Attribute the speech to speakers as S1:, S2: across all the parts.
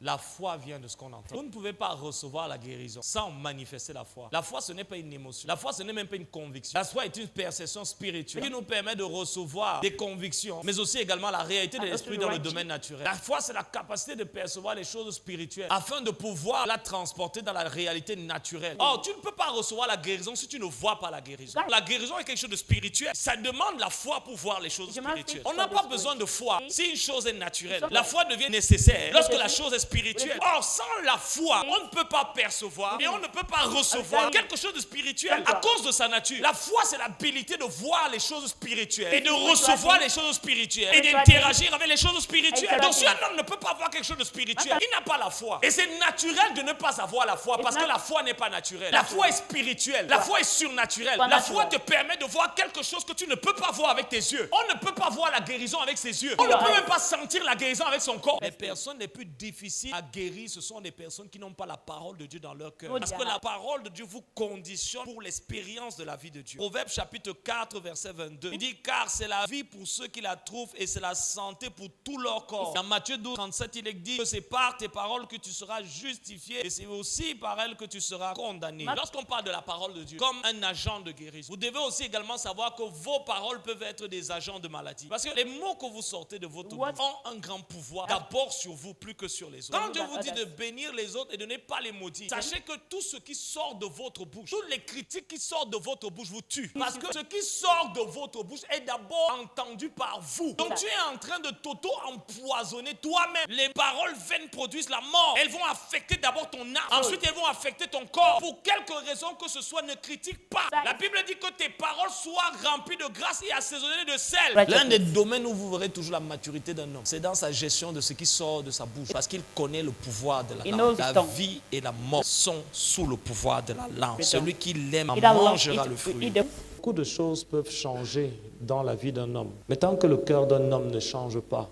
S1: La foi vient de ce qu'on entend. Vous ne pouvez pas recevoir la guérison sans manifester la foi. La foi, ce n'est pas une émotion. La foi, ce n'est même pas une conviction. La foi est une perception spirituelle qui nous permet de recevoir des convictions, mais aussi également la réalité de l'esprit dans le domaine naturel. La foi, c'est la capacité de percevoir les choses spirituelles afin de pouvoir la transporter dans la réalité naturelle. Or, tu ne peux pas recevoir la guérison si tu ne vois pas la guérison. La guérison est quelque chose de spirituel. Ça demande la foi pour voir les choses spirituelles. On n'a pas besoin de foi si une chose est naturelle. La foi devient nécessaire lorsque la chose est spirituelle. Or, sans la foi, on ne peut pas percevoir et on ne peut pas recevoir quelque chose de spirituel à cause de sa nature. La foi, c'est l'habilité de voir les choses spirituelles et de recevoir les choses spirituelles et d'interagir avec les choses spirituelles. Donc, si un homme ne peut pas voir quelque chose de spirituel, il n'a pas la foi. Et c'est naturel de ne pas avoir la foi parce que la foi n'est pas naturelle. La foi est spirituelle. La foi est surnaturelle. La foi te permet de voir quelque chose que tu ne peux pas voir avec tes yeux. On ne peut pas voir la guérison avec ses yeux. On ne peut même pas sentir la guérison avec son corps. Les personnes les plus difficiles à guérir, ce sont des personnes qui n'ont pas la parole de Dieu dans leur cœur. Parce que la parole de Dieu vous conditionne pour l'expérience de la vie de Dieu. Proverbe chapitre 4 verset 22. Il dit car c'est la vie pour ceux qui la trouvent et c'est la santé pour tout leur corps. Dans Matthieu 12 37 il est dit que c'est par tes paroles que tu seras justifié et c'est aussi par elles que tu seras condamné. Lorsqu'on parle de la parole de Dieu comme un agent de guérison, vous devez aussi également savoir que vos paroles peuvent être des agents de maladie. Parce que les mots que vous sortez de votre bouche ont un grand pouvoir d'abord sur vous plus que sur les autres. Quand Dieu vous dit de bénir les autres et de ne pas les maudire, sachez que tout ce qui sort de votre bouche, toutes les critiques qui sortent de votre bouche vous tuent. Parce que ce qui sort de votre bouche est d'abord entendu par vous. Donc tu es en train de t'auto-empoisonner toi-même. Les paroles vaines produisent la mort. Elles vont affecter d'abord ton âme. Ensuite, elles vont affecter ton corps. Pour quelque raison que ce soit, ne critique pas. La Bible dit que tes paroles soient remplies de grâce et assaisonnées de sel. L'un des domaines où vous verrez toujours la maturité d'un homme, c'est dans sa gestion de ce qui sort de sa bouche. Parce qu'il connaît le pouvoir de la langue. La vie et la mort sont sous le pouvoir de la langue. Celui qui l'aime mangera le fruit.
S2: Beaucoup de choses peuvent changer dans la vie d'un homme. Mais tant que le cœur d'un homme ne change pas,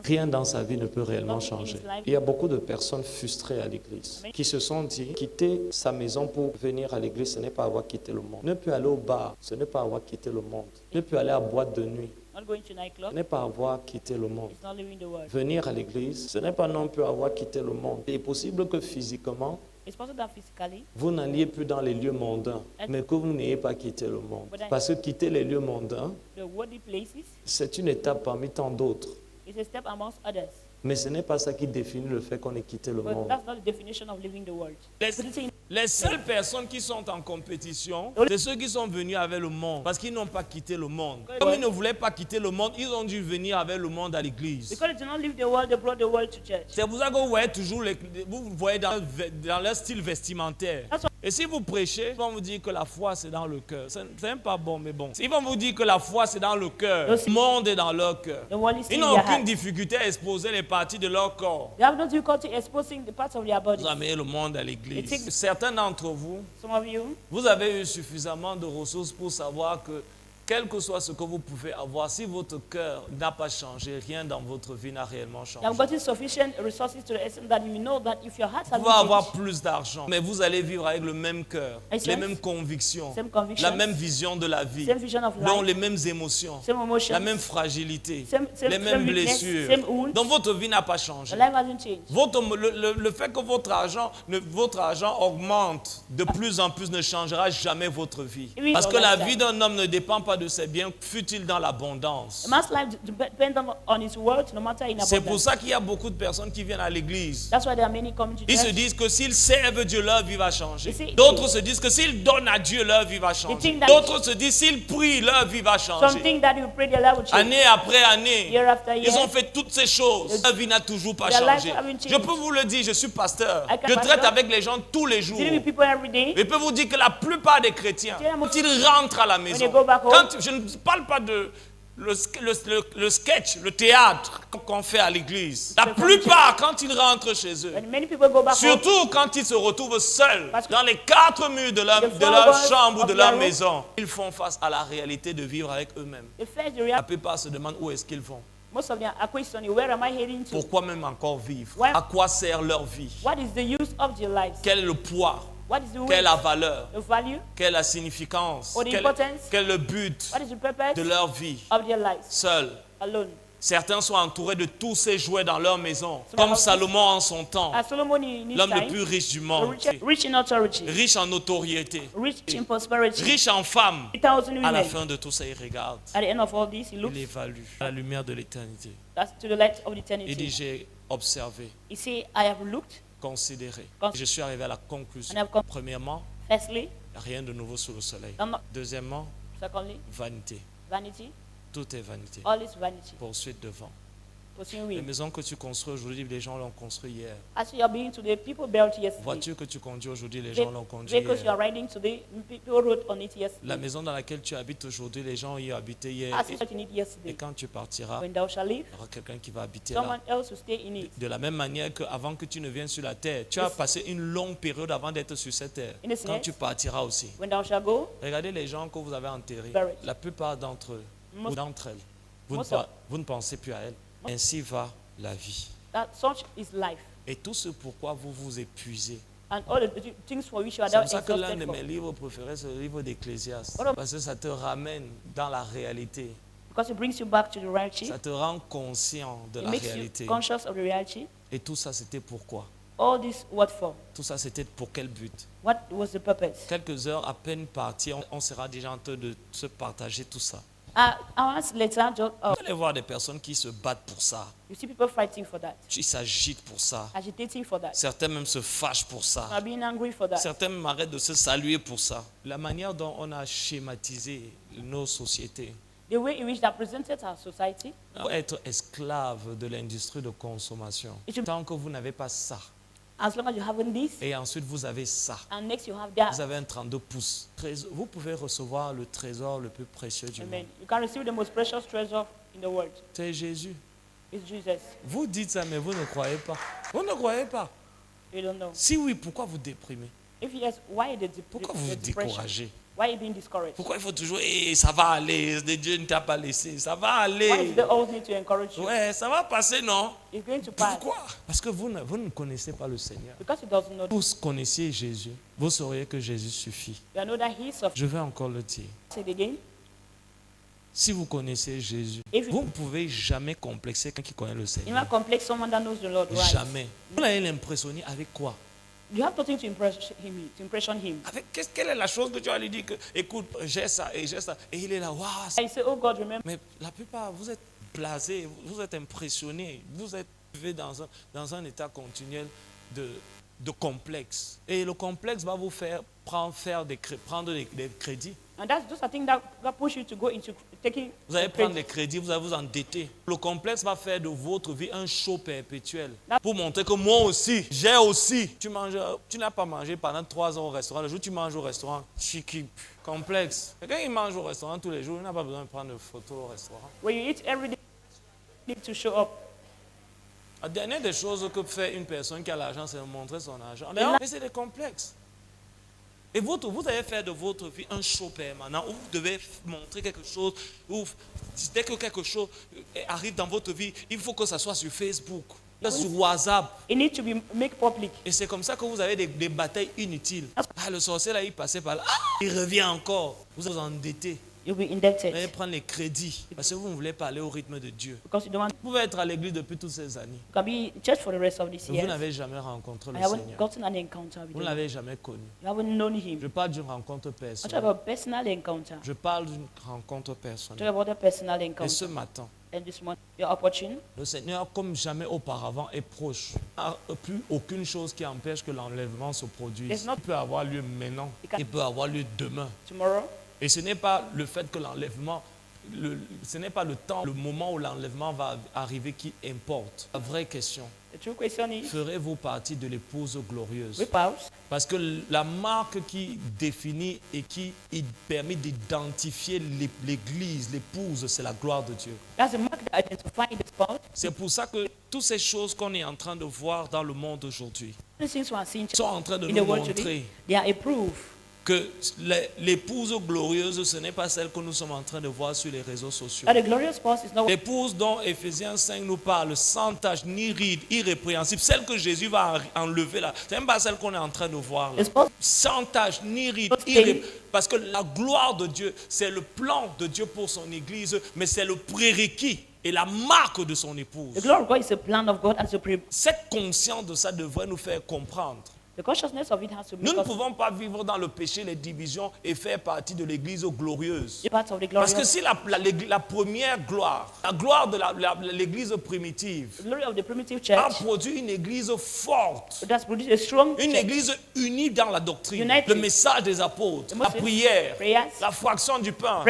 S2: rien dans sa vie ne peut réellement changer. Il y a beaucoup de personnes frustrées à l'église qui se sont dit, quitter sa maison pour venir à l'église, ce n'est pas avoir quitté le monde. Ne plus aller au bar, ce n'est pas avoir quitté le monde. Ne plus aller à boîte de nuit, ce n'est pas avoir quitté le monde. Venir à l'église, ce n'est pas non plus avoir quitté le monde. Il est possible que physiquement, vous n'alliez plus dans les lieux mondains, mais que vous n'ayez pas quitté le monde. Parce que quitter les lieux mondains, c'est une étape parmi tant d'autres. Mais ce n'est pas ça qui définit le fait qu'on ait quitté le monde.
S1: Les seules personnes qui sont en compétition, c'est ceux qui sont venus avec le monde, parce qu'ils n'ont pas quitté le monde. Comme ils ne voulaient pas quitter le monde, ils ont dû venir avec le monde à l'église. C'est pour ça que vous voyez toujours, vous voyez dans leur style vestimentaire. Et si vous prêchez, ils vont vous dire que la foi c'est dans le cœur. C'est même pas bon, mais bon. Ils vont vous dire que la foi c'est dans le cœur. Le monde est dans leur cœur. Ils n'ont aucune difficulté à exposer les parties de leur corps. Vous amenez le monde à l'église. Certains d'entre vous, vous avez eu suffisamment de ressources pour savoir que quel que soit ce que vous pouvez avoir, si votre cœur n'a pas changé, rien dans votre vie n'a réellement changé. Vous pouvez avoir plus d'argent, mais vous allez vivre avec le même cœur, les mêmes convictions, la même vision de la vie, donc les mêmes émotions, la même fragilité, les mêmes blessures. Donc votre vie n'a pas changé. Le fait que votre argent augmente de plus en plus ne changera jamais votre vie. Parce que la vie d'un homme ne dépend pas de ses biens, fut-il dans l'abondance. C'est pour ça qu'il y a beaucoup de personnes qui viennent à l'église. Ils se disent que s'ils servent Dieu, leur vie va changer. D'autres se disent que s'ils donnent à Dieu, leur vie va changer. D'autres se disent s'ils prient, leur vie va changer. Année après année, ils ont fait toutes ces choses. Leur vie n'a toujours pas changé. Je peux vous le dire, je suis pasteur. Je traite avec les gens tous les jours. Je peux vous dire que la plupart des chrétiens, quand ils rentrent à la maison, je ne parle pas de le sketch, le théâtre qu'on fait à l'église. La plupart, quand ils rentrent chez eux, surtout quand ils se retrouvent seuls dans les quatre murs de leur chambre ou de leur maison, ils font face à la réalité de vivre avec eux-mêmes. La plupart se demandent où est-ce qu'ils vont. Pourquoi même encore vivre? À quoi sert leur vie? Quel est le poids? Quelle est la valeur? Quelle est la significance? Quel est le but de leur vie? Seul. Certains sont entourés de tous ces jouets dans leur maison, comme Salomon en son temps,
S3: As Solomon in his
S1: l'homme le
S3: time,
S1: plus riche du monde,
S3: rich in authority,
S1: riche en notoriété,
S3: rich in prosperity,
S1: riche en femmes.
S3: 1,000
S1: À la
S3: women.
S1: fin de tout ça, il regarde,
S3: At the end of all this, he
S1: il
S3: looks
S1: évalue à la lumière de l'éternité.
S3: that's to the light of
S1: Il dit,
S3: eternity.
S1: j'ai observé,
S3: He say, I have looked,
S1: considéré.
S3: Cons-
S1: Je suis arrivé à la conclusion.
S3: And I've come-
S1: Premièrement,
S3: firstly,
S1: rien de nouveau sous le soleil.
S3: I'm not-
S1: Deuxièmement,
S3: secondly,
S1: vanité.
S3: vanity,
S1: Tout est vanité.
S3: all is vanity.
S1: Poursuite devant.
S3: Pursuing
S1: Les
S3: wind.
S1: maisons que tu construis aujourd'hui, les gens l'ont construit hier.
S3: As you are being today, people built yesterday.
S1: Voiture que tu conduis aujourd'hui, les
S3: Ve-
S1: gens l'ont conduit
S3: Vehicles you are
S1: hier.
S3: riding today, people rode on it
S1: La
S3: yesterday.
S1: maison dans laquelle tu habites aujourd'hui, les gens y ont habité hier.
S3: As you in it
S1: Et
S3: yesterday.
S1: quand tu partiras,
S3: When thou shalt leave,
S1: il y aura quelqu'un qui va habiter là.
S3: someone else will stay in it.
S1: De la même manière qu'avant que tu ne viennes sur la terre, tu as passé une longue période avant d'être sur cette terre.
S3: In the
S1: Quand
S3: sense-
S1: tu partiras aussi.
S3: When thou shalt go,
S1: Regardez les gens que vous avez enterrés.
S3: Buried.
S1: La plupart d'entre eux, ou
S3: Most-
S1: d'entre elles, vous ne,
S3: most of-
S1: vous ne pensez plus à elles. Ainsi va la vie.
S3: that such is life.
S1: Et tout ce pourquoi vous vous épuisez.
S3: And all the things for which you are
S1: C'est
S3: now
S1: pour ça que l'un
S3: exhausted
S1: de
S3: for.
S1: mes livres préférés, c'est le livre d'Ecclésiaste.
S3: Voilà.
S1: Parce que ça te ramène dans la réalité.
S3: Because it brings you back to the reality.
S1: Ça te rend conscient de
S3: It
S1: la
S3: makes
S1: réalité.
S3: you conscious of the reality.
S1: Et tout ça, c'était pourquoi?
S3: All this, what for?
S1: Tout ça, c'était pour quel but?
S3: What was the purpose?
S1: Quelques heures à peine parties, on sera déjà en train de se partager tout ça.
S3: Hours later,
S1: Vous allez voir des personnes qui se battent pour ça.
S3: you see people fighting for that,
S1: Qui s'agitent pour ça.
S3: agitating for that,
S1: Certains même se fâchent pour ça.
S3: are being angry for that.
S1: Certains même arrêtent de se saluer pour ça. La manière dont on a schématisé nos sociétés,
S3: The way in which that presented our society,
S1: être esclave de l'industrie de consommation. Tant que vous n'avez pas ça,
S3: as long as you haven't this,
S1: et ensuite vous avez ça,
S3: and next you have
S1: vous
S3: that.
S1: avez un 32 pouces. Vous pouvez recevoir le trésor le plus précieux du
S3: Amen.
S1: monde.
S3: You can receive the most precious treasure in the world.
S1: C'est Jésus.
S3: It's Jesus.
S1: Vous dites ça, mais vous ne croyez pas. Vous ne croyez pas.
S3: You don't know.
S1: Si oui, pourquoi vous déprimez?
S3: If yes, why
S1: Pourquoi vous vous
S3: the depression?
S1: découragez?
S3: Why are you being discouraged?
S1: Pourquoi il faut toujours, ça va aller, Dieu ne t'a pas laissé, ça va
S3: Why do
S1: aller.
S3: they always need to encourage you?
S1: Ouais, ça va passer, non?
S3: It's going to pass.
S1: Pourquoi? Parce que vous ne connaissez pas le Seigneur.
S3: Because he doesn't know.
S1: Vous connaissiez Jésus, vous sauriez que Jésus suffit.
S3: You know that he suffered.
S1: Je vais encore le dire.
S3: Say it again.
S1: Si vous connaissez Jésus,
S3: If you-
S1: vous ne pouvez jamais complexer quelqu'un qui connaît le
S3: You
S1: Seigneur.
S3: might complex someone that knows the Lord, right?
S1: Jamais. Vous allez l'impressionner avec quoi?
S3: You have nothing to impression him.
S1: Quelle est la chose que tu vas lui dire que, écoute, j'ai ça et j'ai ça. Et il est là, waouh.
S3: And you say, oh God, remember.
S1: Mais la plupart, vous êtes blasés, vous êtes impressionnés, vous êtes dans un état continuel de complexe. Et le complexe va vous faire prendre des crédits.
S3: And those are things that push you to go into taking.
S1: Vous allez
S3: a
S1: prendre
S3: credit.
S1: des crédits, vous allez vous endetter. Le complexe va faire de votre vie un show perpétuel. Pour montrer que moi aussi, j'ai aussi. Tu n'as pas mangé pendant 3 ans au restaurant. Le jour où tu manges au restaurant, complexe. Quelqu'un qui mange au restaurant tous les jours, il n'a pas besoin de prendre de photos au restaurant.
S3: When you eat every day, you need to show up.
S1: La dernière des choses que fait une personne qui a l'argent, c'est de montrer son argent. Mais c'est des complexes. Et vous allez faire de votre vie un show permanent où vous devez montrer quelque chose, où dès que quelque chose arrive dans votre vie, il faut que ça soit sur Facebook, sur WhatsApp.
S3: It needs to be made public.
S1: Et c'est comme ça que vous avez des batailles inutiles. Ah, le sorcier là, il passait par là, il revient encore. Vous vous endettez.
S3: You'll be
S1: Vous
S3: indebted
S1: allez prendre les crédits parce que vous ne voulez pas aller au rythme de Dieu.
S3: because you don't want.
S1: Vous pouvez être à l'église depuis toutes ces années.
S3: You can be in church for the rest of this
S1: Mais
S3: year.
S1: vous n'avez jamais rencontré
S3: I
S1: le
S3: haven't
S1: Seigneur.
S3: gotten an encounter with
S1: Vous ne
S3: him.
S1: l'avez jamais connu.
S3: You haven't known him.
S1: Je parle d'une rencontre
S3: I'm talking
S1: personnelle.
S3: about personal encounter.
S1: Je parle d'une rencontre
S3: I'm talking
S1: personnelle.
S3: about a personal
S1: Et
S3: encounter.
S1: ce matin,
S3: And this morning, you're opportune.
S1: le Seigneur, comme jamais auparavant, est proche. Il n'y a plus aucune chose qui empêche que l'enlèvement se produise.
S3: There's not-
S1: Il peut avoir lieu maintenant. Il peut avoir lieu demain.
S3: Tomorrow,
S1: Et ce n'est pas le fait que l'enlèvement, ce n'est pas le temps, le moment où l'enlèvement va arriver qui importe. La vraie question,
S3: the true question is,
S1: ferez-vous partie de l'épouse glorieuse?
S3: which house?
S1: Parce que la marque qui définit et qui permet d'identifier l'Église, l'épouse, c'est la gloire de Dieu.
S3: That's the mark that identifies the spouse.
S1: C'est pour ça que toutes ces choses qu'on est en train de voir dans le monde aujourd'hui
S3: The things we are seeing
S1: sont en train de
S3: in
S1: nous
S3: the world
S1: montrer
S3: today, they are a proof
S1: que l'épouse glorieuse, ce n'est pas celle que nous sommes en train de voir sur les réseaux sociaux.
S3: that the glorious spouse is not
S1: L'épouse dont Éphésiens 5 nous parle, sans tache ni ride, irrépréhensible, celle que Jésus va enlever là, ce n'est même pas celle qu'on est en train de voir là.
S3: the spouse.
S1: Sans tache ni ride, parce que la gloire de Dieu, c'est le plan de Dieu pour son Église, mais c'est le prérequis est la marque de son épouse.
S3: The glory of God is the plan of God and supreme.
S1: Cette conscience de ça devrait nous faire comprendre.
S3: The consciousness of it has to
S1: Nous
S3: make
S1: ne
S3: us
S1: pouvons pas vivre dans le péché, les divisions et faire partie de l'église glorieuse.
S3: part of the
S1: Parce que
S3: glorious.
S1: si la première gloire, la gloire de l'église primitive,
S3: The glory of the primitive
S1: a
S3: church
S1: produit une église forte,
S3: it has produced a strong
S1: une
S3: church.
S1: église unie dans la doctrine,
S3: United.
S1: le message des apôtres,
S3: The
S1: la
S3: Moses,
S1: prière,
S3: prayers,
S1: la fraction du pain,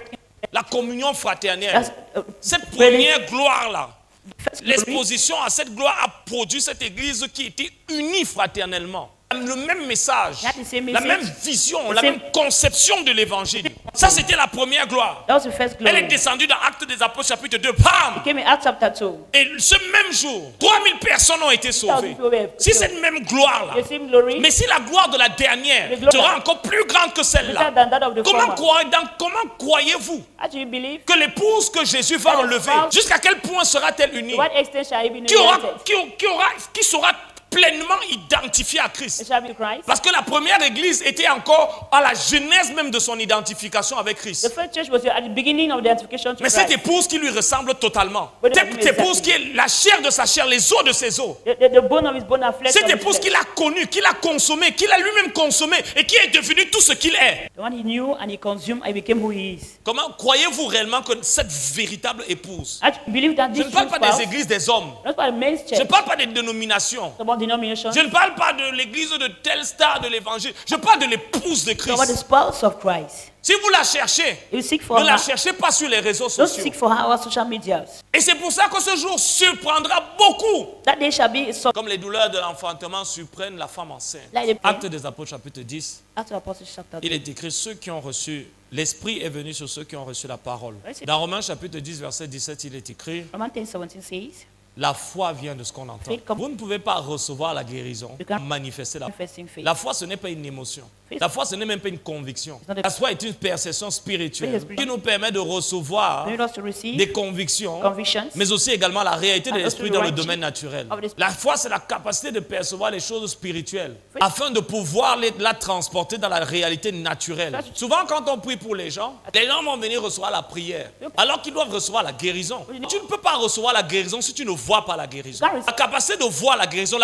S1: la communion fraternelle.
S3: That's,
S1: Cette
S3: really
S1: première gloire-là,
S3: first glory.
S1: l'exposition à cette gloire a produit cette église qui était unie fraternellement. Le même message,
S3: That is the same
S1: la
S3: message.
S1: même vision,
S3: The
S1: la
S3: same-
S1: même conception de l'évangile. Ça, c'était la première gloire.
S3: That was the first
S1: Elle est
S3: glory.
S1: descendue dans Actes des Apôtres chapitre 2. Pam!
S3: Came in Acts chapter 2.
S1: Et ce même jour, 3000 personnes ont été sauvées. Si cette même gloire-là,
S3: The same glory.
S1: mais si la gloire de la dernière
S3: The glory-
S1: sera encore plus grande que
S3: Greater
S1: celle-là,
S3: than that of the
S1: comment
S3: former.
S1: croyez-vous
S3: How do you believe?
S1: que l'épouse que Jésus va
S3: That the
S1: enlever,
S3: spouse-
S1: jusqu'à quel point sera-t-elle unie?
S3: To what extent shall he be
S1: Qui
S3: united?
S1: qui sera pleinement identifié à Christ?
S3: It shall be Christ.
S1: Parce que la première église était encore à la genèse même de son identification avec
S3: The
S1: Christ.
S3: first church was at the beginning of the identification to
S1: Mais cette
S3: Christ.
S1: épouse qui lui ressemble totalement,
S3: But
S1: cette
S3: exactly.
S1: épouse qui est la chair de sa chair, les os de ses os,
S3: The bone of his bone and flesh
S1: cette
S3: of his
S1: épouse
S3: flesh.
S1: qu'il a connue, qu'il a consommée, qu'il a lui-même consommée et qui est devenue tout ce qu'il est.
S3: The one he knew and he consumed and became who he is.
S1: Comment croyez-vous réellement que cette véritable épouse,
S3: I believe that
S1: je
S3: this
S1: ne parle
S3: true
S1: pas
S3: spouse,
S1: des églises des hommes,
S3: not by the men's
S1: je ne
S3: church,
S1: parle pas des dénominations,
S3: it's about denomination,
S1: je ne parle pas de l'église de telle star de l'évangile, je parle de l'épouse de
S3: it's about the
S1: Christ.
S3: spouse of Christ.
S1: Si vous la cherchez,
S3: You seek for
S1: ne la
S3: her,
S1: cherchez pas sur les réseaux
S3: don't
S1: sociaux.
S3: seek for her on social media.
S1: Et c'est pour ça que ce jour surprendra beaucoup.
S3: That day shall be so.
S1: Comme les douleurs de l'enfantement surprennent la femme enceinte.
S3: Like the pain.
S1: Actes des Apôtres chapitre 10,
S3: Acts of Apostles chapter
S1: il
S3: 2.
S1: est écrit ceux qui ont reçu, l'Esprit est venu sur ceux qui ont reçu la parole.
S3: Ouais, c'est-
S1: Dans Romains chapitre 10, verset 17, il est écrit,
S3: Romans 10:17 says,
S1: la foi vient de ce qu'on entend.
S3: Faith comes-
S1: Vous ne pouvez pas recevoir la guérison,
S3: You can't
S1: manifester la foi.
S3: manifesting faith.
S1: La foi, ce n'est pas une émotion.
S3: Faith-
S1: La foi, ce n'est même pas une conviction.
S3: It's not a-
S1: La foi est une perception spirituelle
S3: Faith is spiritual.
S1: qui nous permet de recevoir
S3: Permit us to receive
S1: des convictions,
S3: convictions,
S1: mais aussi également la réalité de
S3: and
S1: l'esprit
S3: also
S1: dans le
S3: the
S1: domaine
S3: righteous
S1: naturel.
S3: of the-
S1: La foi, c'est la capacité de percevoir les choses spirituelles
S3: Faith-
S1: afin de pouvoir la transporter dans la réalité naturelle.
S3: That's-
S1: Souvent, quand on prie pour les gens vont venir recevoir la prière alors qu'ils doivent recevoir la guérison. Tu ne peux pas recevoir la guérison si tu ne vois pas la guérison.
S3: That is-
S1: La capacité de voir la guérison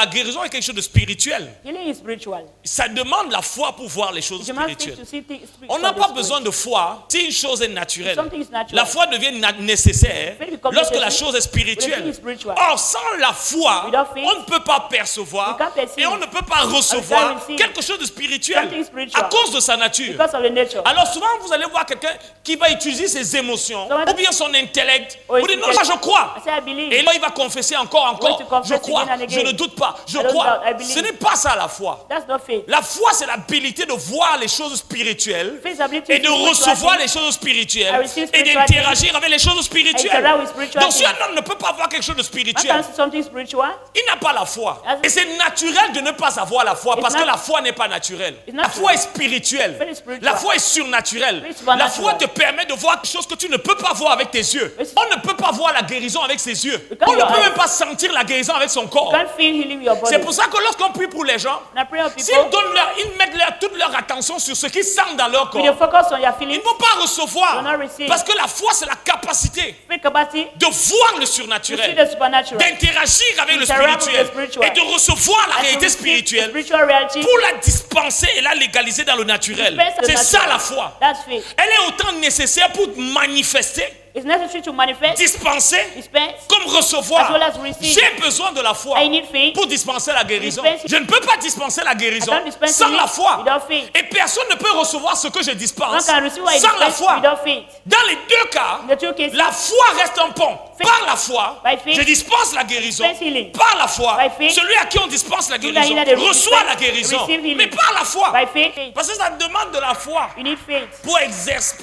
S1: est quelque chose de spirituel.
S3: healing is spiritual.
S1: Ça demande la foi pour voir les choses
S3: You must think
S1: spirituelles.
S3: to see things
S1: On n'a
S3: from the
S1: pas
S3: spirit.
S1: besoin de foi si une chose est naturelle.
S3: Something is natural.
S1: La foi devient nécessaire
S3: Faith becomes
S1: lorsque la
S3: necessary
S1: chose est spirituelle.
S3: when the thing is spiritual.
S1: Or, sans la foi,
S3: Without faith,
S1: on ne peut pas percevoir
S3: you can't perceive.
S1: et on ne peut pas recevoir
S3: And you can't receive
S1: quelque chose de spirituel
S3: something spiritual.
S1: à cause de sa nature.
S3: Because of the nature.
S1: Alors souvent, vous allez voir quelqu'un qui va utiliser ses émotions
S3: Someone-
S1: ou bien son intellect.
S3: Or
S1: Vous
S3: his
S1: dites non, ça je crois.
S3: I say I believe.
S1: Et là, il va confesser encore.
S3: Going to confess
S1: Je crois,
S3: again and again.
S1: je ne doute pas, je
S3: I don't
S1: crois.
S3: doubt, I believe.
S1: Ce n'est pas ça la foi.
S3: That's not faith.
S1: La foi, c'est l'habilité de voir les choses spirituelles
S3: Faith is ability
S1: et
S3: to
S1: de
S3: see spiritual
S1: recevoir
S3: things
S1: les choses
S3: I
S1: spirituelles
S3: receive
S1: et
S3: spiritual
S1: d'interagir avec les choses spirituelles.
S3: interact with spiritual
S1: Donc si
S3: things.
S1: un homme ne peut pas voir quelque chose de
S3: I
S1: spirituel,
S3: can see something spiritual.
S1: il n'a pas la foi.
S3: As-
S1: Et c'est naturel de ne pas avoir la foi
S3: It's
S1: parce que
S3: not-
S1: la foi n'est pas naturelle.
S3: It's not
S1: La foi est
S3: Faith
S1: spirituelle.
S3: is spiritual.
S1: La foi est surnaturelle.
S3: Faith is
S1: La
S3: supernatural.
S1: foi te permet de voir quelque chose que tu ne peux pas voir avec tes yeux.
S3: Faith is-
S1: On ne peut pas voir la guérison avec ses yeux.
S3: You can't
S1: On ne
S3: your
S1: peut
S3: eyes.
S1: même pas sentir la guérison avec son corps.
S3: You can't feel healing with your body.
S1: C'est pour ça que lorsqu'on prie pour les gens,
S3: And I pray of
S1: s'ils
S3: people,
S1: mettent toute leur attention sur ce qu'ils sentent dans leur
S3: when you
S1: corps,
S3: focus on your
S1: ils
S3: feelings,
S1: ne vont pas recevoir.
S3: Will not receive.
S1: Parce que la foi, c'est la capacité
S3: faith capacity,
S1: de voir le
S3: to see
S1: surnaturel,
S3: the supernatural.
S1: d'interagir avec le
S3: Interact with
S1: spirituel
S3: the spiritual.
S1: et de recevoir la
S3: And to
S1: réalité
S3: receive the
S1: spirituelle
S3: spiritual reality.
S1: pour la dispenser et la légaliser dans le naturel.
S3: Dispense the
S1: C'est ça
S3: natural.
S1: la foi.
S3: That's faith.
S1: Elle est autant nécessaire pour manifester,
S3: It's necessary to manifest,
S1: dispenser,
S3: dispense,
S1: comme recevoir.
S3: as well as receive.
S1: J'ai besoin de la foi
S3: I need faith.
S1: pour dispenser la guérison.
S3: Dispense-
S1: Je ne peux pas dispenser la guérison
S3: I can't dispense
S1: sans
S3: healing
S1: la foi.
S3: without faith.
S1: Et personne ne peut recevoir ce que je
S3: One
S1: dispense
S3: can receive what I
S1: sans la
S3: dispense
S1: foi.
S3: without faith.
S1: Dans les deux cas,
S3: In the two cases,
S1: la foi reste un pont.
S3: Faith.
S1: Par la foi,
S3: By faith.
S1: je dispense la guérison.
S3: Dispense healing.
S1: Par la foi,
S3: By faith.
S1: celui à qui on dispense la
S3: the
S1: guérison
S3: healer, they
S1: reçoit
S3: dispense-
S1: la guérison.
S3: receive healing.
S1: Mais par la foi.
S3: by faith,
S1: Parce que ça demande de la foi
S3: you need faith.
S1: pour exercer,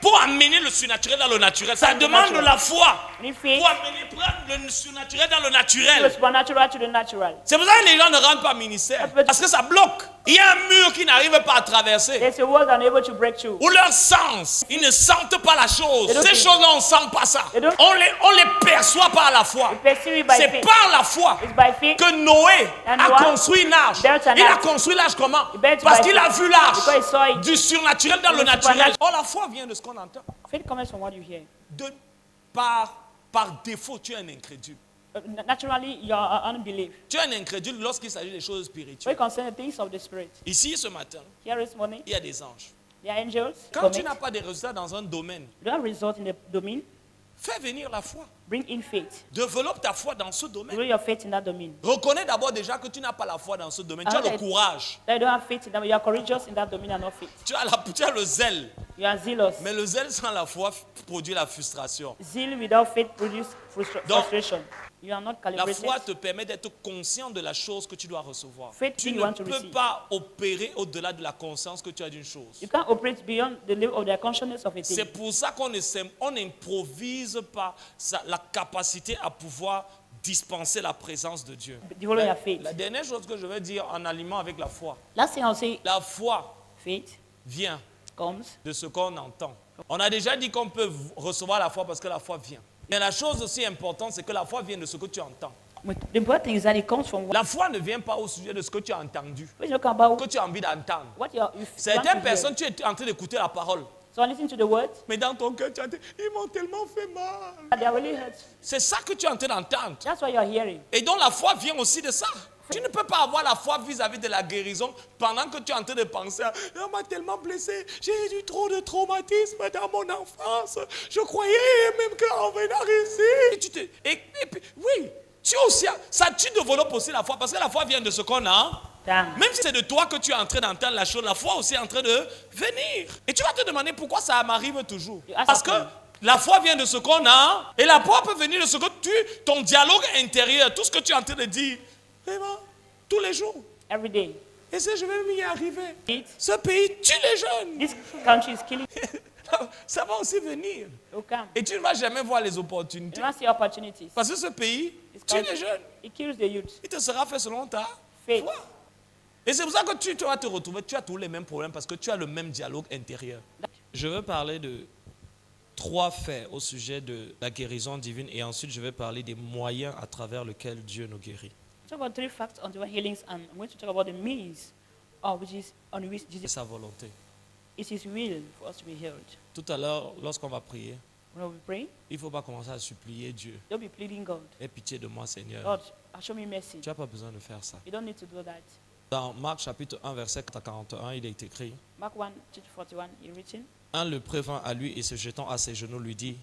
S1: pour amener le surnaturel dans le naturel. Ça
S3: That's the
S1: demande de
S3: natural.
S1: la foi
S3: You need faith.
S1: pour amener prendre le surnaturel dans le
S3: The
S1: naturel.
S3: supernatural to the natural.
S1: C'est pour ça que les gens ne rentrent pas au ministère. Parce que ça bloque. Il y a un mur qu'ils n'arrivent pas à traverser.
S3: There's a word unable to break through.
S1: Ou leur sens, ils ne sentent pas la chose.
S3: They don't
S1: Ces
S3: feel.
S1: choses-là, on ne sent pas ça.
S3: They don't-
S1: On les perçoit par la foi.
S3: You perceive it by
S1: C'est
S3: faith.
S1: par la foi
S3: It's by faith.
S1: que Noé
S3: And
S1: a
S3: Noah
S1: construit une arche.
S3: built an
S1: Il a
S3: ark.
S1: construit l'arche comment?
S3: He built
S1: Parce
S3: by
S1: qu'il a
S3: faith.
S1: vu l'arche
S3: Because he saw it.
S1: du surnaturel dans le
S3: The
S1: naturel.
S3: supernatural.
S1: Oh, la foi vient de ce qu'on entend.
S3: Faith comes from what you hear.
S1: De par par défaut, tu es un incrédule.
S3: Naturally, you are unbelief.
S1: Tu es un incrédule lorsqu'il s'agit des choses
S3: When
S1: spirituelles.
S3: it concerns the things of the spirit,
S1: Ici, ce matin,
S3: here this morning,
S1: il y a des anges.
S3: there are angels.
S1: Quand tu
S3: Connect.
S1: n'as pas de résultats dans un domaine,
S3: You don't result in the domain.
S1: fais venir la foi.
S3: Bring in faith.
S1: Développe ta foi dans ce domaine.
S3: Grow your faith in that domain.
S1: Reconnais d'abord déjà que tu n'as pas la foi dans ce domaine. Tu as le courage.
S3: That you don't have faith in that, you are courageous in that domain and not faith.
S1: Tu as le zèle.
S3: You are zealous.
S1: Mais le zèle sans la foi produit la frustration.
S3: Zeal without faith produces
S1: Donc,
S3: frustration. You are not
S1: La
S3: calibrated.
S1: foi te permet d'être conscient de la chose que tu dois recevoir.
S3: Faith
S1: Tu
S3: you
S1: ne
S3: want to
S1: peux
S3: receive.
S1: pas opérer au-delà de la conscience que tu as d'une chose.
S3: You can't operate beyond the level of the consciousness of a thing.
S1: C'est pour ça qu'on n'improvise pas la capacité à pouvoir dispenser la présence de Dieu.
S3: Develop your faith.
S1: La dernière chose que je vais dire en aliment avec la foi.
S3: Last thing I'll say,
S1: La foi
S3: faith
S1: vient
S3: comes.
S1: de ce qu'on entend. On a déjà dit qu'on peut recevoir la foi parce que la foi vient. Mais la chose aussi importante, c'est que la foi vient de ce que tu entends.
S3: But the important thing is that it comes from
S1: La foi ne vient pas au sujet de ce que tu as entendu,
S3: what you talk about,
S1: que tu as envie d'entendre.
S3: what you want
S1: Certaines
S3: to
S1: personnes,
S3: hear.
S1: tu es en train d'écouter la parole.
S3: So listen to the words.
S1: Mais dans ton cœur, tu as dit, ils m'ont tellement fait mal.
S3: They are really hurt.
S1: C'est ça que tu es en train d'entendre.
S3: That's what you are hearing.
S1: Et donc la foi vient aussi de ça. Tu ne peux pas avoir la foi vis-à-vis de la guérison pendant que tu es en train de penser, on m'a tellement blessé, j'ai eu trop de traumatisme dans mon enfance. Je croyais même qu'on venait ici. Et puis, oui, tu aussi, ça tu développes aussi la foi parce que la foi vient de ce qu'on a.
S3: Damn.
S1: Même si c'est de toi que tu es en train d'entendre la chose, la foi aussi est en train de venir. Et tu vas te demander pourquoi ça m'arrive toujours. Parce que la foi vient de ce qu'on a et la foi peut venir de ce que ton dialogue intérieur, tout ce que tu es en train de dire, vraiment, tous les jours.
S3: Every day.
S1: Et si je vais y arriver,
S3: It,
S1: ce pays tue les jeunes.
S3: this country is killing.
S1: Ça va aussi venir.
S3: You come.
S1: Et tu ne vas jamais voir les
S3: You
S1: opportunités.
S3: don't see opportunities.
S1: Parce que ce pays
S3: This
S1: tue les
S3: country,
S1: jeunes.
S3: it kills the youth.
S1: Il te sera fait selon ta
S3: Faith.
S1: foi. Et c'est pour ça que tu vas te retrouver, tu as tous les mêmes problèmes parce que tu as le même dialogue intérieur. Je veux parler de 3 faits au sujet de la guérison divine et ensuite je vais parler des moyens à travers lesquels Dieu nous guérit.
S3: Talk about 3 facts on the healings, and I'm going to talk about the means which is on which
S1: C'est
S3: Jesus
S1: sa volonté.
S3: is His will for us to be healed.
S1: Tout à l'heure, lorsqu'on va prier,
S3: When we pray,
S1: il ne faut pas commencer à supplier Dieu.
S3: don't be pleading God.
S1: Aie pitié de moi, Seigneur.
S3: God, show me mercy.
S1: Tu n'as pas besoin de faire ça.
S3: You don't need to do that.
S1: Dans Marc chapitre 1, verset 41, il est écrit,
S3: Mark 1, 41, is written.
S1: un le prévint à lui et se jetant à ses genoux lui dit,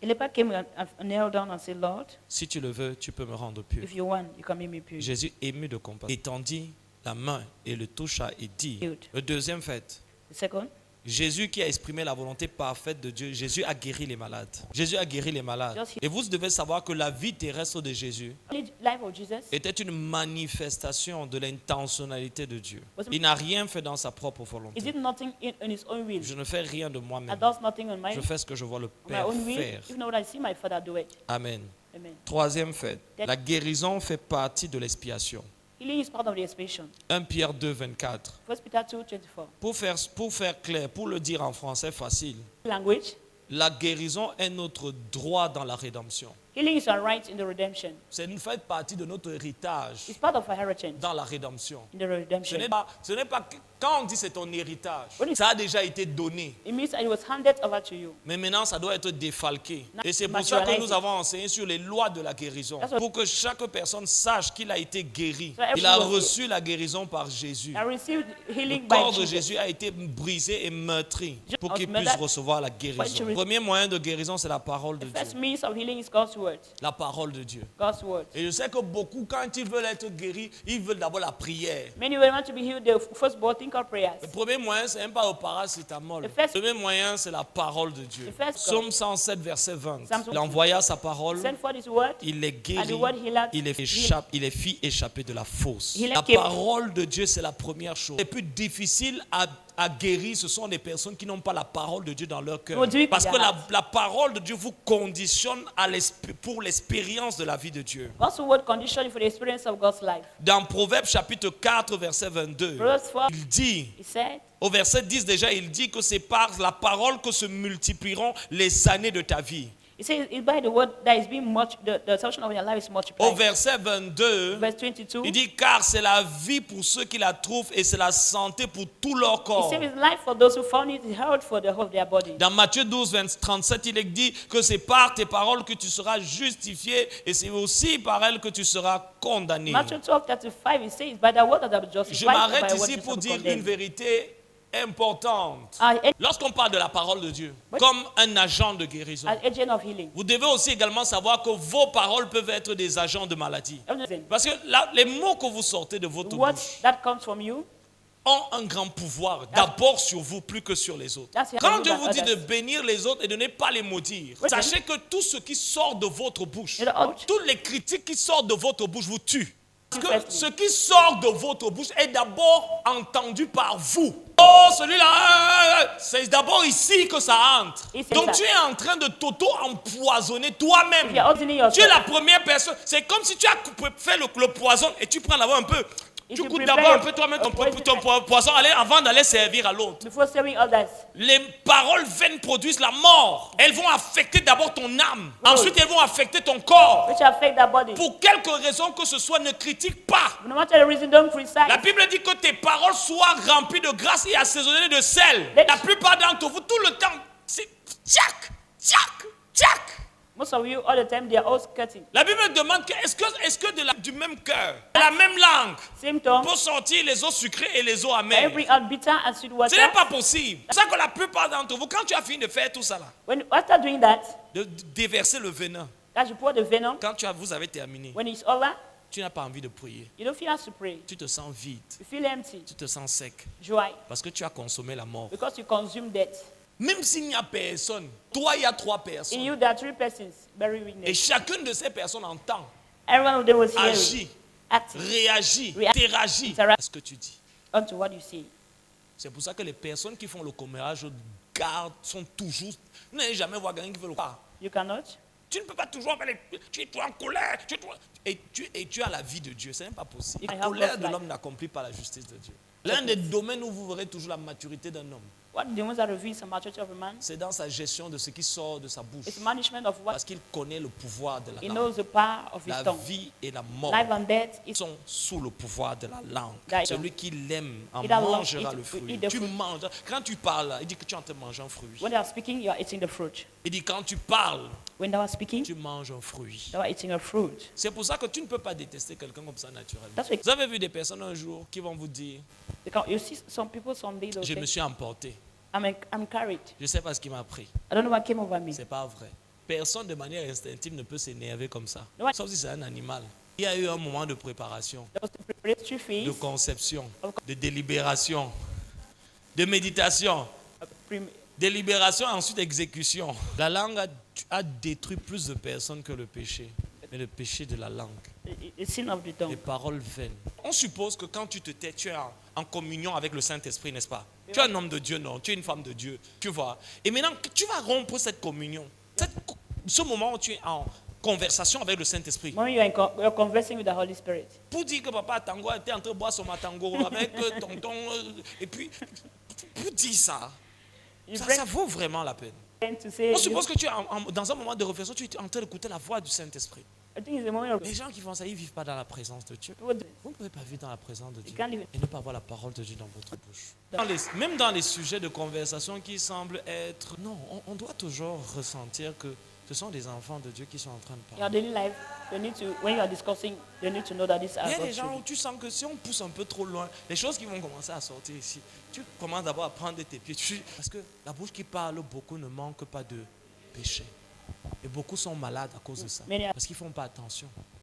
S3: A leper came and knelt down and said, Lord,
S1: si tu le veux, tu peux me rendre pur.
S3: if you want, you can make me pure.
S1: Jésus, ému de compassion, étendit la main et le toucha et dit, le deuxième fait,
S3: The second,
S1: Jésus qui a exprimé la volonté parfaite de Dieu, Jésus a guéri les malades. Jésus a guéri les malades. Et vous devez savoir que la vie terrestre de Jésus
S3: only life of Jesus
S1: était une manifestation de l'intentionnalité de Dieu. Il n'a rien fait dans sa propre
S3: is
S1: volonté.
S3: it nothing in His own will.
S1: Je ne fais rien de
S3: I
S1: moi-même.
S3: does nothing on my
S1: Je fais ce que je vois le
S3: on my
S1: Père
S3: own will.
S1: faire.
S3: Even though I see my Father do it.
S1: Amen.
S3: Amen.
S1: Troisième fait, la guérison fait partie de l'expiation.
S3: Healing is part of the expiation.
S1: 1 Pierre 2, 24.
S3: 1 Peter 2, 24.
S1: Pour faire clair, pour le dire en français facile,
S3: Language.
S1: la guérison est notre droit dans la rédemption.
S3: Healing is our right in the redemption.
S1: C'est une fait partie de notre héritage
S3: It's part of our heritage
S1: dans la rédemption.
S3: in the redemption.
S1: Ce n'est pas quand on dit c'est ton héritage,
S3: Oui.
S1: ça a déjà été donné.
S3: It means that it was handed over to you.
S1: Mais maintenant, ça doit être défalqué.
S3: Na-
S1: Et c'est pour ça que
S3: naturalisé.
S1: nous avons enseigné sur les lois de la guérison.
S3: That's what-
S1: Pour que chaque personne sache qu'il a été guéri.
S3: So
S1: Il a
S3: everyone-
S1: reçu la guérison par Jésus.
S3: I received healing
S1: Le
S3: by
S1: corps de
S3: Jesus.
S1: Jésus a été brisé et meurtri pour
S3: was
S1: qu'il puisse
S3: murdered.
S1: recevoir la
S3: Why
S1: guérison.
S3: should
S1: Le
S3: we-
S1: premier moyen de guérison, c'est la parole de
S3: The first
S1: Dieu.
S3: means of healing is God's word.
S1: La parole de Dieu.
S3: God's word.
S1: Et je sais que beaucoup, quand ils veulent être guéris, ils veulent d'abord la prière.
S3: Many will want to be healed. The first both think of prayers.
S1: Le premier moyen, c'est même pas le paracétamol.
S3: The first-
S1: Le premier moyen, c'est la parole de Dieu.
S3: The first-
S1: Psaume 107, verset 20.
S3: Psalm
S1: Il envoya sa parole,
S3: Send forth His word.
S1: il les
S3: And
S1: guérit,
S3: the word healed.
S1: il les fit échapper de la fosse.
S3: He
S1: La
S3: let keep-
S1: parole de Dieu, c'est la première chose. Les plus difficiles à guérir, ce sont des personnes qui n'ont pas la parole de Dieu dans leur cœur.
S3: Produit
S1: Parce que
S3: qu'il y a.
S1: la parole de Dieu vous conditionne pour l'expérience de la vie de Dieu.
S3: God's word conditioned for the experience of God's life.
S1: Dans Proverbes chapitre 4, verset 22,
S3: Proverbs 4,
S1: il dit,
S3: He said,
S1: au verset 10 déjà, il dit que c'est par la parole que se multiplieront les années de ta vie.
S3: It says, it's by the word that is being much, the salvation of your life is
S1: Au
S3: multiplied.
S1: verset 22,
S3: Verse 22,
S1: il dit car c'est la vie pour ceux qui la trouvent et c'est la santé pour tout leur
S3: it
S1: corps.
S3: says it's life for those who found it, health for the whole of their body.
S1: Dans Matthieu 12, 37, il est dit que c'est par tes paroles que tu seras justifié et c'est aussi par elles que tu seras condamné.
S3: Matthew 12, 35, it says, by the word that are justified,
S1: Je
S3: by
S1: m'arrête
S3: the word
S1: ici
S3: that
S1: pour
S3: are
S1: dire une
S3: condemned.
S1: vérité importante.
S3: As
S1: Lorsqu'on parle de la parole de Dieu comme un agent de guérison,
S3: agent of healing.
S1: vous devez aussi également savoir que vos paroles peuvent être des agents de maladie. Parce que les mots que vous sortez de votre
S3: What
S1: bouche
S3: that comes from you,
S1: ont un grand pouvoir d'abord sur vous plus que sur les autres.
S3: That's how
S1: Quand
S3: you
S1: Dieu
S3: look
S1: vous
S3: at
S1: dit de
S3: others.
S1: bénir les autres et de ne pas les maudire,
S3: Oui.
S1: sachez que tout ce qui sort de votre bouche,
S3: You know,
S1: toutes les critiques qui sortent de votre bouche vous tuent. Parce que
S3: Firstly.
S1: ce qui sort de votre bouche est d'abord entendu par vous. Oh, celui-là, c'est d'abord ici que ça entre.
S3: Et c'est
S1: Donc
S3: ça.
S1: tu es en train de t'auto-empoisonner toi-même.
S3: you're ordering yourself.
S1: Tu es la première personne. C'est comme si tu as fait le poison et tu prends d'abord un peu.
S3: If
S1: Tu
S3: you
S1: goûtes
S3: prepare
S1: d'abord un peu toi-même
S3: a
S1: ton
S3: poison-
S1: poison avant d'aller servir à l'autre.
S3: Before serving others,
S1: Les paroles vaines produisent la mort. Elles vont affecter d'abord ton âme. Ensuite, elles vont affecter ton corps.
S3: which affect that body.
S1: Pour quelque raison que ce soit, ne critique pas.
S3: No matter the reason, don't criticize.
S1: La Bible dit que tes paroles soient remplies de grâce et assaisonnées de sel.
S3: Let-
S1: La plupart d'entre vous, tout le temps, c'est tchac, tchac, tchac.
S3: Most of you, all the time, they are all cutting.
S1: La Bible demande que est-ce que du même cœur, de la même langue,
S3: Same tongue.
S1: pour sortir les eaux sucrées et les eaux
S3: Can you
S1: amères?
S3: bring out bitter and sweet water?
S1: Ce n'est pas possible. C'est ça que la plupart d'entre vous, quand tu as fini de faire tout ça là,
S3: When after doing that,
S1: de déverser le venin,
S3: as you pour the venom,
S1: quand vous avez terminé,
S3: when it's over,
S1: tu n'as pas envie de prier.
S3: you don't feel as to pray.
S1: Tu te sens vide,
S3: You feel empty,
S1: tu te sens sec,
S3: dry,
S1: parce que tu as consommé la mort.
S3: because you consume death.
S1: Même s'il n'y a personne, toi il y a 3
S3: In
S1: personnes.
S3: you, there are 3 persons, very
S1: Et
S3: weakness.
S1: chacune de ces personnes entend,
S3: Every one of them was hearing,
S1: agit,
S3: acting
S1: réagit,
S3: React.
S1: interagit
S3: Interact.
S1: à ce que tu dis.
S3: onto what you say.
S1: C'est pour ça que les personnes qui font le commérage gardent, sont toujours. Vous n'allez jamais voir quelqu'un qui fait le pas.
S3: You cannot.
S1: Tu ne peux pas toujours faire tu es toujours en colère. Et tu as la vie de Dieu. Ce n'est pas possible.
S3: I
S1: La
S3: have
S1: colère
S3: lost
S1: de
S3: life.
S1: l'homme n'accomplit pas la justice de Dieu. L'un des domaines où vous verrez toujours la maturité d'un homme,
S3: What the ones that reveal some maturity of a man
S1: c'est dans sa gestion de ce qui sort de sa bouche.
S3: is management of what
S1: Parce qu'il connaît le pouvoir de la
S3: he
S1: langue.
S3: knows the power of his
S1: La
S3: tongue.
S1: vie et la mort
S3: Life and death is
S1: sont sous le pouvoir de la langue.
S3: That-
S1: Celui qui l'aime en
S3: He that loves
S1: mangera
S3: it
S1: le
S3: will
S1: fruit.
S3: eat the
S1: Tu
S3: fruit.
S1: manges. Quand tu parles, là, il dit que tu es en train de manger un fruit.
S3: when they are speaking, you are eating the fruit.
S1: Il dit quand tu parles,
S3: When they are speaking,
S1: tu manges un fruit.
S3: they are eating a fruit.
S1: C'est pour ça que tu ne peux pas détester quelqu'un comme ça naturellement.
S3: That's why
S1: Vous avez vu des personnes un jour qui vont vous dire,
S3: because you see some people someday they'll
S1: je me
S3: say,
S1: suis emporté.
S3: I'm carried.
S1: Je ne sais pas ce qui m'a pris.
S3: I don't know what came over me.
S1: C'est pas vrai. Personne de manière instinctive ne peut s'énerver comme ça.
S3: Ouais.
S1: Sauf si c'est un animal. Il y a eu un moment de préparation,
S3: There was the preparatory
S1: de
S3: phase,
S1: conception, de délibération, de méditation.
S3: pre-
S1: Délibération, ensuite exécution. La langue a détruit plus de personnes que le péché. Mais le péché de la langue,
S3: the sin of the
S1: les
S3: tongue.
S1: paroles vaines. On suppose que quand tu te tais, tu es en communion avec le Saint-Esprit, n'est-ce pas? Tu es un homme de Dieu, non? Tu es une femme de Dieu, tu vois. Et maintenant, tu vas rompre cette communion. Ce moment où tu es en conversation avec le Saint-Esprit.
S3: When you're conversing with the Holy Spirit,
S1: Pour dire que papa Tango était en train de boire son matango avec tonton. Et puis, pour dire ça,
S3: you
S1: ça vaut vraiment la peine.
S3: bring to say,
S1: On suppose que tu es dans un moment de réflexion, tu es en train d'écouter la voix du Saint-Esprit.
S3: I think it's the moment of
S1: Les gens qui font ça, ils ne vivent pas dans la présence de Dieu.
S3: people
S1: Vous ne pouvez pas vivre dans la présence de Dieu
S3: can't live
S1: et ne pas avoir la parole de Dieu dans votre bouche. Même dans les sujets de conversation qui semblent être... Non, on doit toujours ressentir que ce sont des enfants de Dieu qui sont en train de
S3: in your
S1: parler.
S3: daily life. You need to, when you are discussing, you need to know that these are
S1: Il y a des
S3: God's
S1: gens
S3: children.
S1: où tu sens que si on pousse un peu trop loin, les choses qui vont commencer à sortir ici, tu commences d'abord à prendre tes pieds. Parce que la bouche qui parle beaucoup ne manque pas de péché. Et beaucoup sont malades à cause de ça.
S3: Many are-
S1: Parce qu'ils ne font pas attention.